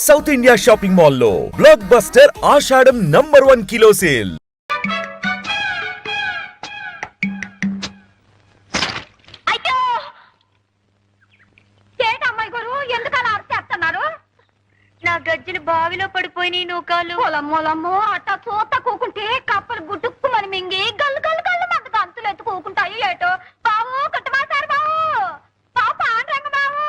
South India shopping మాల్లో block buster ఆషాఢం #1 kilo sale. నా గజ్జలు బావిలో పడిపోయినాయి నూకాలు. పొలమ్మోలమ్మో అట్ట చూత కూకుంటే కప్పలు గుట్టుక్కుమని మింగి గల్లు గల్లు గల్లు మంది గంతులు ఎత్తు కూకుంటాయి ఏటో. బావు కట్టమాసారు బావు, బావు పాండ్రంగ బావు,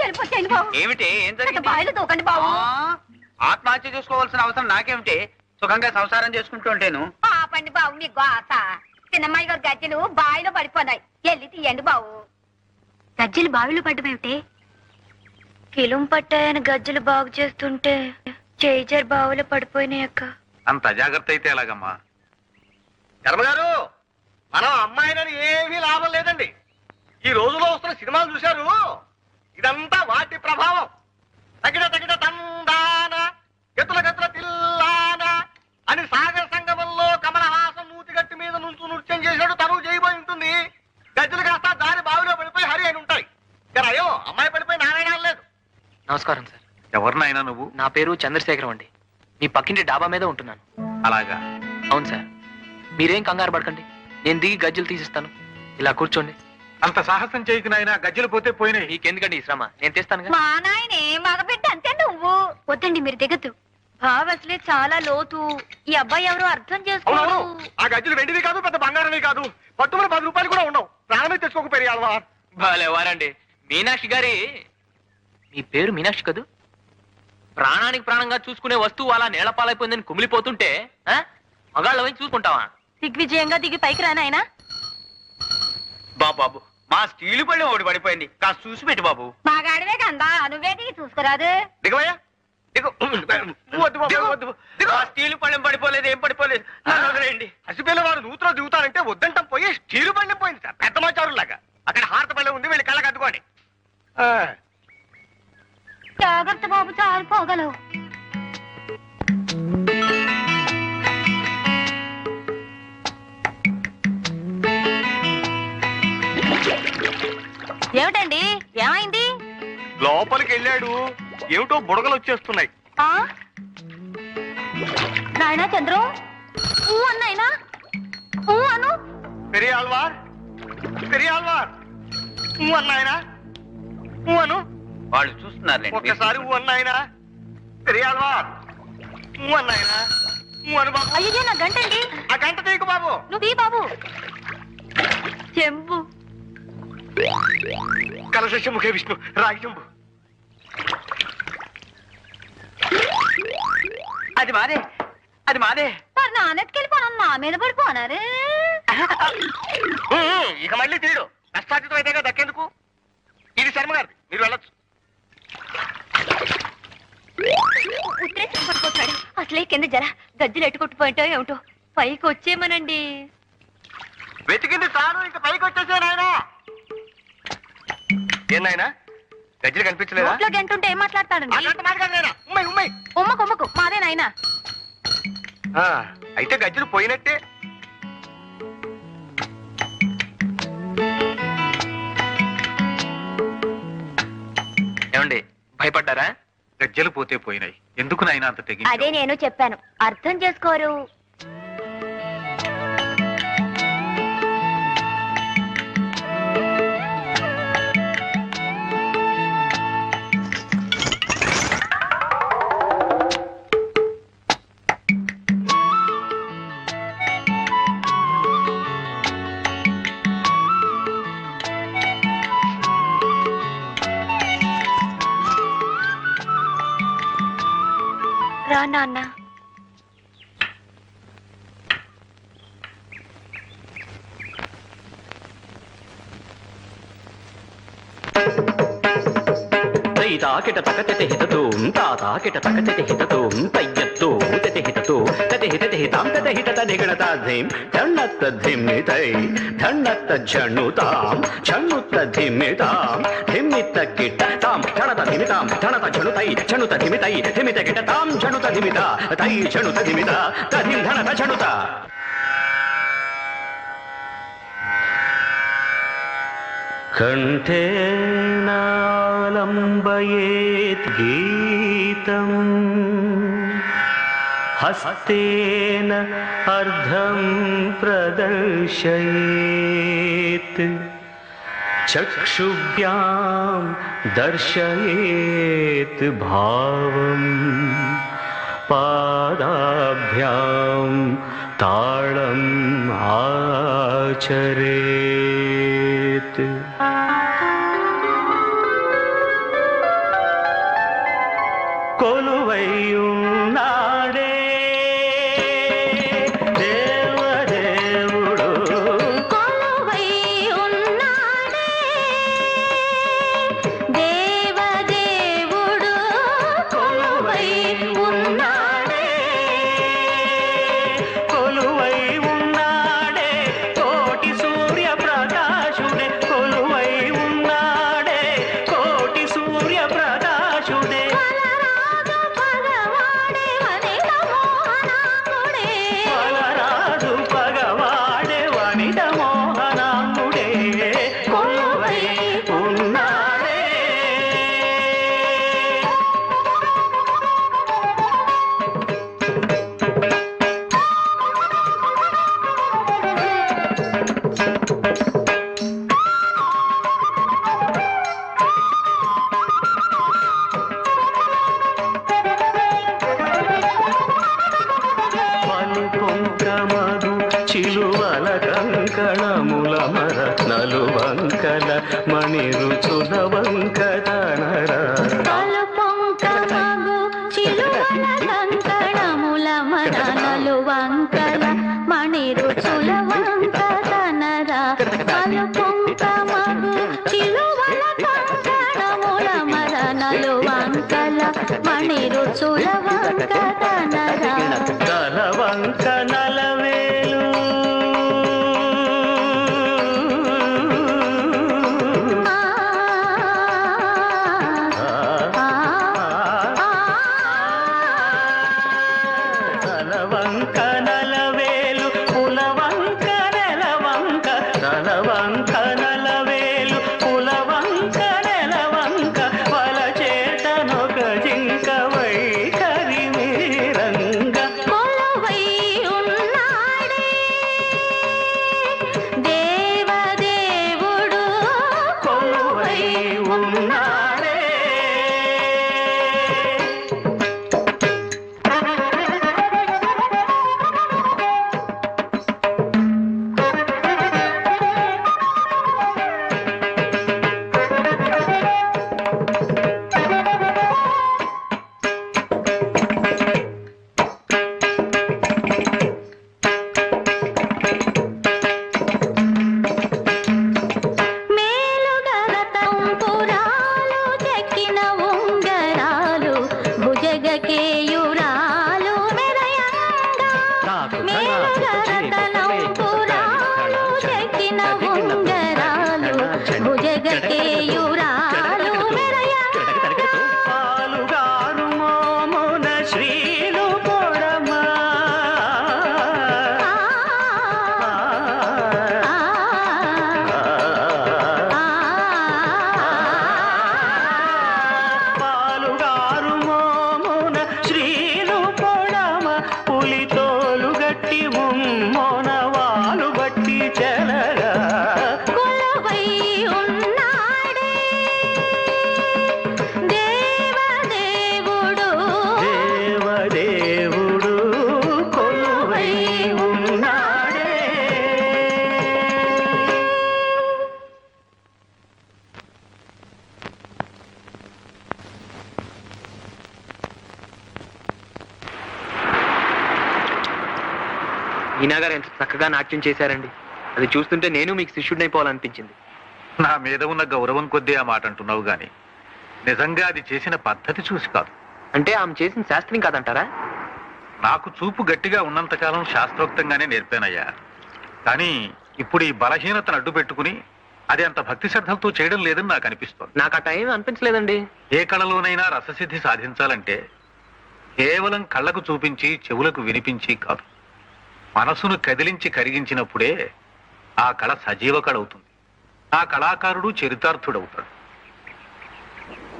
వెళ్ళిపోతాయి బావు. ఏమిటి ఏం జరిగింది? బావిలో దూకండి బావు. ఆత్మహత్య చేసుకోవాల్సిన అవసరం నాకేమిటి? సుఖంగా సంసారం చేసుకుంటుంటేను. పాపండి బావు మీ గోస. చిన్నమ్మాయి గారు గజ్జలు బావిలో పడిపోయినాయి, వెళ్ళి తీయండి బావు. గజ్జలు బావిలో పడ్డమేమిటి? కిలుం పట్టాయని గజ్జలు బాగు చేస్తుంటే చేజర్ బావిలో పడిపోయినాయి అక్క. అంత అజాగ్రత్త అయితే ఎలాగమ్మా? ధర్మగారు, మనం అమ్మాయినని ఏమీ లాభం లేదండి. ఈ రోజులో వస్తున్న సినిమాలు చూశారు, ఇదంతా వాటి ప్రభావం. తగిన తగిన తందాన గతుల గతుల తిల్లాన అని సాగర సంగమంలో కమలహాసం నూతిగట్టి మీద నుంచు నృత్యం చేశాడు. తను చేయబోయి ఉంటుంది. గజ్జలు కాస్త దారి బావిలో పడిపోయి హరి అని ఉంటాయి. అయ్యో, అమ్మాయి పడిపోయి నారాయణ లేదు. నమస్కారం సార్. ఎవరినైనా నువ్వు? నా పేరు చంద్రశేఖరం అండి. మీ పక్కింటి డాబా మీద ఉంటున్నాను. అలాగా? అవును సార్. మీరేం కంగారు పడకండి, నేను దిగి గజ్జలు తీసిస్తాను. ఇలా కూర్చోండి. అంత సాహసం చేయకు నాయనా, గజ్జలు పోతే పోయినాయి. మీకెందుకండి ఈ శ్రమ, నేను తెస్తాను. మా నాయనే మగబిడ్డ అంతే నువ్వు. వద్దండి, మీరు దిగద్దు. బావ అసలే చాలా లోతు. ఈ అబ్బాయి ఎవరో అర్థం చేసుకోరు. ఆ గజ్జలు వెండివి కాదు, పెద్ద బంగారమే కాదు. పట్టుమని 10 రూపాయలు కూడా ఉండవు. ప్రాణమే తెచ్చుకోకపోయావా? భలేవారండి. మీనాక్షి గారి, మీ పేరు మీనాక్షి కదూ? ప్రాణానికి ప్రాణంగా చూసుకునే వస్తువు అలా నేలపాలైపోయిందని కుమిలిపోతుంటే మగాళ్ళవని చూసుకుంటావా? దిగ్విజయంగా దిగి పైకి రానాయనా. బాబు, మా స్టీలు పళ్ళెం ఒకటి పడిపోయింది, కాస్త చూసి పెట్టి బాబు. మా గాడివే కందా, నువ్వేటికి చూసుకురాదు. దిగవయ్యా, స్టీలు పళ్ళెం పడిపోలేదు, ఏం పడిపోలేదు. హసిపిల్లవాడు నూతులో దిగుతానంటే వద్దంటాం, పోయి స్టీలు పళ్ళెం పోయింది సార్, పెద్ద మాచారులాగా. అక్కడ హారత పళ్ళెం ఉంది, వెళ్ళి కళ్ళకి అద్దుకోండి. జాగ్రత్త బాబు, చాలు పోగలవు. ఏమిటండి, ఏమైంది? లోపలికి వెళ్ళాడు, ఏమిటో బుడగలు వచ్చేస్తున్నాయి. నాయనా చంద్రం, అన్నాయినా అను. పెరియాల్వార్, పెరియాల్వార్ అన్నాయనా, అను. వాళ్ళు చూస్తున్నారు, ఒక్కసారి అన్నాయనా. పెరియాల్వార్ అన్నాయనా, అను బాబు. అయ్యో, నా గంటండి. ఆ గంట తీయకు బాబు. నువ్వు తీ బాబు. చెంబు. కలశముఖే విష్ణు, రాగి చెంబు. అది మాదే, అది మాదే. మరి నాన్నెత్తుకెళ్ళిపోను, నా మీద పడిపోనారే. ఇక మళ్ళీ తీడు, నష్టార్జితం అయితేగా దక్కేందుకు. ఇది శర్మ గారిది, మీరు వెళ్ళొచ్చు. ఉత్తరేసం పడిపోతాడు. అసలే కింద జర గజ్జలు ఎట్టుకొట్టుపోయింటో ఏమిటో. పైకి వచ్చేమనండి. వెతికింది చాలు, ఇంక పైకి వచ్చేసే నాయనా. ఏం నాయనా, గజ్జలు కనిపించలేదా? ఇంట్లో గంటుంటే ఏం మాట్లాడతాడండి? ఉమ్మకు ఉమ్మకు మాదే నాయనా. అయితే గజ్జలు పోయినట్టే. ఏమండి, భయపడ్డారా? గజ్జలు పోతే పోయినాయి, ఎందుకు నాయనా అంత తెగి? అదే నేను చెప్పాను, అర్థం చేసుకోరు. రా నాన్న. తాకిట తకతెte హితతోం తాతాకిట తకతెte హితతోం తయ్యత్తో తెte హితతో తెte హితతే హితాం తెte హితత ధిగణతాధిం ధన్నత్త ధిమ్మితై ధన్నత్త ఝణుతాం ఝణుత్త ధిమ్మితాం ధిమ్మిత్త కిట్టతాం ఝణత ధిమితాం ఝణత ఝణుతై ఝణుత ధిమితై ధిమిత కిట్టతాం ఝణుత ధిమిత తై ఝణుత ధిమిత తధిం ధణత ఝణుత. కంఠేనాలంబయేత్ గీతం गीतम् हस्तेन अर्धं प्रदर्शयेत् चक्षुभ्यां दर्शयेत् भावम् पादाभ्यां ताळम् आचरेत् కొలువైయున్నాడే దేవదేవుడు కొలువై ఉన్నాడే దేవదేవుడు కొలువై ఉన్నాడే కొలువై ఉన్నాడే కోటి సూర్య ప్రకాశుడే కొలువై ఉన్నాడే కోటి సూర్య ప్రకాశుడే బలరాజు భగవాడే వనిత మోహనాంగుడే వలరాజు పగవాడే వనిత మోహనాంగుడే కొలువై ఉన్నాడే పలు పొంకమగు చిలువల కంకణముల మర నలువంకల మణి రుచుల వంకదనర పలు పొంకమగు చిలువల కంకణముల మదనలు వంకల మణి రుచుల వంకదనర పలు పొంకమగు చిలువల కంకణముల మదనలు వంకల మణి రుచుల వంకదనర తల వంక నలవేలు తలవంక నలవేలు పులవంక నెలవంక తలవంక నలవేలు పులవంక నెలవంక వల చేతనొక జింక వైఖరి మీరంగ కొలువై ఉన్నాడే దేవదేవుడు కొలువై ఉన్నాడే మేలుగరతం పురాలు చెక్కిన ఉంగరాలు భుజగకేయురాలు మెరయంగా మేలుగరతనం పురాలు చెక్కిన ఉంగరాలు భుజగకేయురాలు మెరయంగా పాలుగారు మోమున శ్రీలు పొడమా పాలుగారు మోమున శ్రీలు పొడమ పులితోలు గట్టి ముమ్మోన వాలు బట్టి చెలగా కొలువై ఉన్నాడే దేవదేవుడు దేవదేవుడు కొలువై ఉన్నాడే ఈనా గారు ఎంత చక్కగా నాట్యం చేశారండి. అది చూస్తుంటే నేను మీకు శిష్యుడినైపోవాలనిపించింది. నా మీద ఉన్న గౌరవం కొద్దీ ఆ మాట అంటున్నావు గాని నిజంగా అది చేసిన పద్ధతి చూసి కాదు. అంటే ఆమె చేసిన శాస్త్రం కాదంటారా? నాకు చూపు గట్టిగా ఉన్నంతకాలం శాస్త్రోక్తంగానే నేర్పానయ్యా. కానీ ఇప్పుడు ఈ బలహీనతను అడ్డు పెట్టుకుని అది అంత భక్తి శ్రద్ధలతో చేయడం లేదని నాకు అనిపిస్తోంది. నాకు ఆ టైం అనిపించలేదండి. ఏ కళలోనైనా రససిద్ధి సాధించాలంటే కేవలం కళ్ళకు చూపించి చెవులకు వినిపించి కాదు, మనసును కదిలించి కరిగించినప్పుడే ఆ కళ సజీవ కళ అవుతుంది. ఆ కళాకారుడు చరితార్థుడవుతాడు.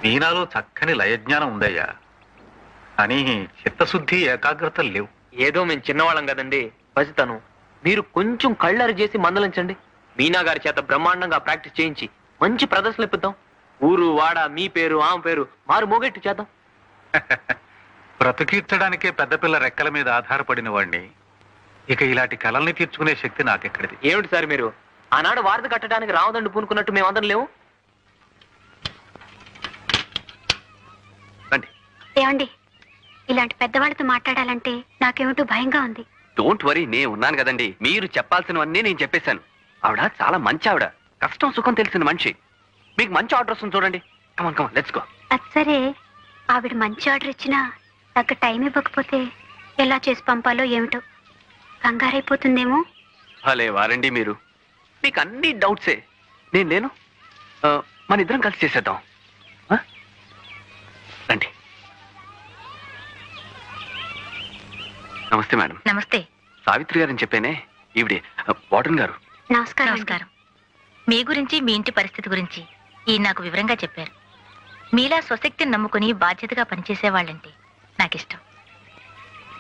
మీనాలో చక్కని లయజ్ఞానం ఉందయ్యా. కానీ చిత్తశుద్ధి ఏకాగ్రత లేవు. ఏదో మేము చిన్నవాళ్ళం కదండి, పసితను. మీరు కొంచెం కళ్ళరి చేసి మందలించండి. మీనా గారి చేత బ్రహ్మాండంగా ప్రాక్టీస్ చేయించి మంచి ప్రదర్శనలు ఇప్పిద్దాం. ఊరు వాడ మీ పేరు ఆమె పేరు మారు మోగెట్టు చేద్దాం. బ్రతుకీర్చడానికే పెద్దపిల్ల రెక్కల మీద ఆధారపడిన వాడిని ఇక ఇలాంటి కలల్ని తీర్చుకునే శక్తి నాకెక్కడిది? ఏమిటి సార్ మీరు? ఆనాడు వారధి కట్టడానికి రావదండి పూనుకున్నట్టు మేమందరం లేవు. రండి. ఏమండి, ఇలాంటి పెద్దవాళ్ళతో మాట్లాడాలంటే నాకేమిటో భయంగా ఉంది. డోంట్ వరీ, నేను ఉన్నాను కదండి. మీరు చెప్పాల్సినవన్నీ నేను చెప్పేశాను. ఆవిడ చాలా మంచి ఆవిడ, కష్టం సుఖం తెలిసిన మనిషి. మీకు మంచి ఆర్డర్ వస్తుంది చూడండి. కమాన్ కమాన్ లెట్స్ గో. అది సరే, ఆవిడ మంచి ఆర్డర్ ఇచ్చినా తగ్గ టైం ఇవ్వకపోతే ఎలా చేసి పంపాలో ఏమిటో కంగారైపోతుందేమో. భలే వారండి మీరు, మీకు అన్ని డౌట్సే. నేను లేను, మన ఇద్దరం కలిసి చేసేద్దాం. ఆ? రండి. నమస్తే మేడం. నమస్తే. సావిత్రి గారని చెప్పానే, ఈవిడే వార్డెన్ గారు. నమస్కారం. నమస్కారం. మీ గురించి మీ ఇంటి పరిస్థితి గురించి ఈయన నాకు వివరంగా చెప్పారు. మీలా స్వశక్తిని నమ్ముకుని బాధ్యతగా పనిచేసేవాళ్ళంటే నాకిష్టం.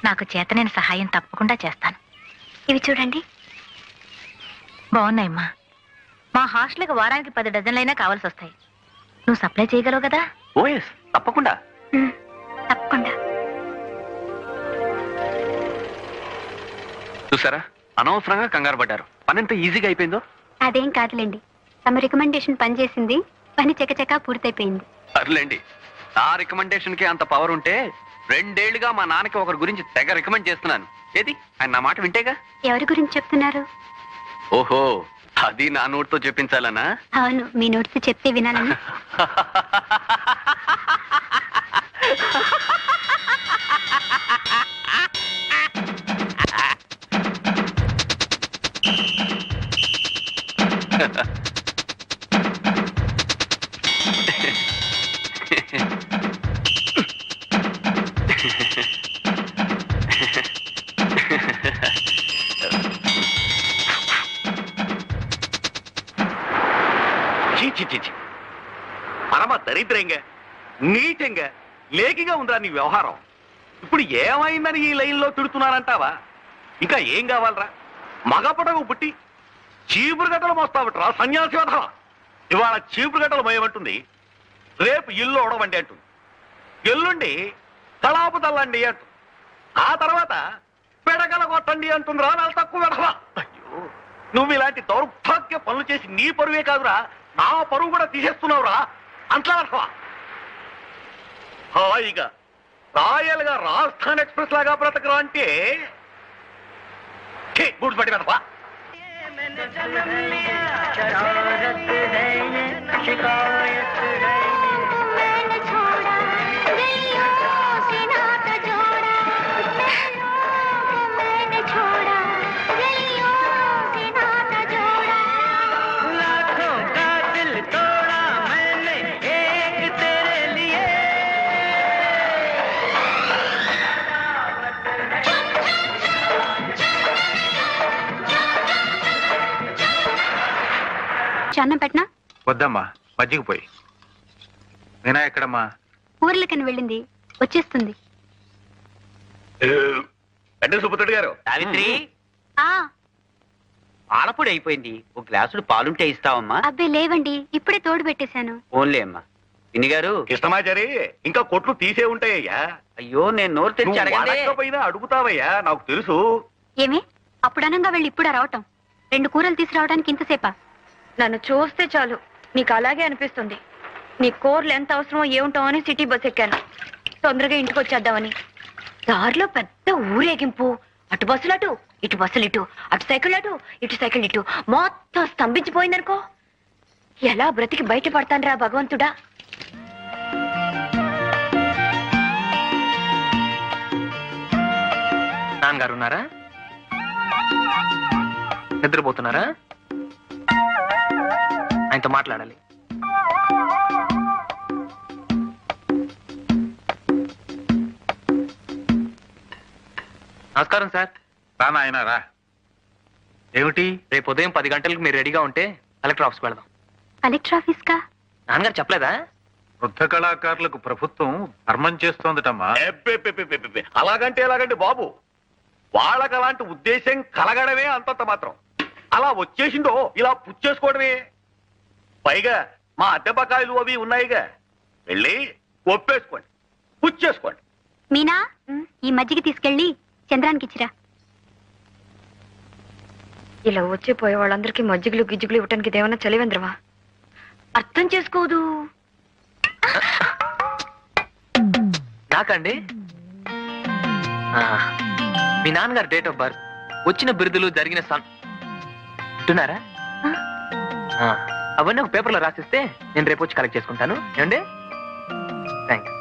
నాకు చేతనైన సహాయం తప్పకుండా చేస్తాను. ఇవి చూడండి. బాగున్నాయమ్మా. మా హాస్టల్కి వారానికి 10 డజన్లైనా కావాల్సి వస్తాయి. నువ్వు సప్లై చేయగలవు కదా? ఓఎస్, తప్పకుండా. తప్పకుండా. చూసారా, అనవసరంగా కంగారు పడ్డారు. పని ఎంత ఈజీగా అయిపోయిందో. అదేం కాదులేండి, తమ రికమెండేషన్ పనిచేసింది, పని చకచకా పూర్తయిపోయింది. సర్లేండి, నా రికమెండేషన్ కి అంత పవర్ ఉంటే 2 ఏళ్లుగా మా నాన్నకి ఒకరి గురించి తెగ రికమెండ్ చేస్తున్నాను. ఏది, ఆయన నా మాట వింటేగా. ఎవరి గురించి చెప్తున్నారు? ఓహో, అది నా నోటితో చెప్పించాలనా? అవును, మీ నోటితో చెప్తే వినాలని. పరమ దరిద్రంగా నీచంగా లేకిగా ఉందా నీ వ్యవహారం? ఇప్పుడు ఏమైందని ఈ లైన్లో తిడుతున్నారంటావా? ఇంకా ఏం కావాలరా? మగపటకు పుట్టి చీపురు గట్టలు మోస్తావట్రా సన్యాసి వధవా. ఇవాళ చీపురు గట్టలు మోయమంటుంది, రేపు ఇల్లు ఓడవండి అంటుంది, ఎల్లుండి తలాపు తల్లండి అంటుంది, ఆ తర్వాత పెడగల కొట్టండి అంటుంది. రా నాలు తక్కువ వధవా. అయ్యో, నువ్వు ఇలాంటి దౌర్భాగ్య పనులు చేసి నీ పరువే కాదురా, నా పరువు కూడా తీసేస్తున్నావురా. అంట్లా వధవా. హాయిగా రాయల్ గా రాజస్థాన్ ఎక్స్ప్రెస్ లాగా బ్రతకరా అంటే గుడ్ పడి వధవా. అన్నం పెట్టనా? వద్దమ్మా, మజ్జిగ పోయి. నేనా ఎక్కడమ్మా? ఊర్లకని వెళ్ళింది, వచ్చేస్తుంది. అంటే సుబ్బుతుడు గారు. సావిత్రి, ఆ పాలపొడి అయిపోయింది, ఒక గ్లాసుడు పాలుంటే ఇస్తావమ్మా? అబ్బే లేవండి, ఇప్పుడే తోడు పెట్టేశాను. ఓన్లే అమ్మా. పిన్ని గారు, కృష్ణమాచారి, ఇంకా కొట్లు తీసే ఉంటాయ్యా. అయ్యో నేను నోరు తెరిచి అడగండి. అడగకపోయినా అడుగుతావయ్యా, నాకు తెలుసు. ఏమి అప్పుడు అనంగా వెళ్ళి ఇప్పుడా రావటం? 2 కూరలు తీసుకురావడానికి ఇంతసేపా? నన్ను చూస్తే చాలు నీకు అలాగే అనిపిస్తుంది. నీ కూరలు ఎంత అవసరమో ఏముంటామో అని సిటీ బస్ ఎక్కాను, తొందరగా ఇంటికి వచ్చేద్దామని. దారిలో పెద్ద ఊరేగింపు, అటు బస్సులు అటు, ఇటు బస్సులు ఇటు, అటు సైకిల్ అటు, ఇటు సైకిల్ ఇటు, మొత్తం స్తంభించిపోయిందనుకో. ఎలా బ్రతికి బయటపడతాను రా భగవంతుడా. నాన్నగారు ఉన్నారా? నిద్రపోతున్నారా? ఆయనతో మాట్లాడాలి. నమస్కారం సార్. రా నాయనా రా. ఏమిటి? రేపు ఉదయం 10 గంటలకు మీరు రెడీగా ఉంటే కలెక్టర్ ఆఫీస్కి వెళదాం. కలెక్టర్ ఆఫీస్ కా? నాన్నగారు చెప్పలేదా? వృద్ధ కళాకారులకు ప్రభుత్వం ధర్మం చేస్తోందటమ్మా. ఎబ్బెబ్బెబ్బెబ్బెబ్బె. అలాగంటే బాబు, వాళ్ళకి అలాంటి ఉద్దేశం కలగడమే అంతంత మాత్రం. అలా వచ్చేసిందో ఇలా పుచ్చేసుకోవడమే. పైగా మా అద్దె బకాయిలు అవి ఉన్నాయిగా, వెళ్ళి ఒప్పేసుకోండి, పుచ్చేసుకోండి. మీనా ఈ మజ్జిగ తీసుకెళ్ళి చంద్రానికి ఇచ్చిరా. ఇలా వచ్చిపోయే వాళ్ళందరికీ మజ్జిగులు గిజ్జిగులు ఇవ్వటానికి ఇదేమన్నా చలివేంద్రమా? అర్థం చేసుకోదు. నాకండి మీ నాన్నగారు డేట్ ఆఫ్ బర్త్, వచ్చిన బిరుదులు, జరిగిన వింటున్నారా? అవన్నీ ఒక పేపర్లో రాసిస్తే నేను రేపు వచ్చి కలెక్ట్ చేసుకుంటాను. ఏమండి? థ్యాంక్స్.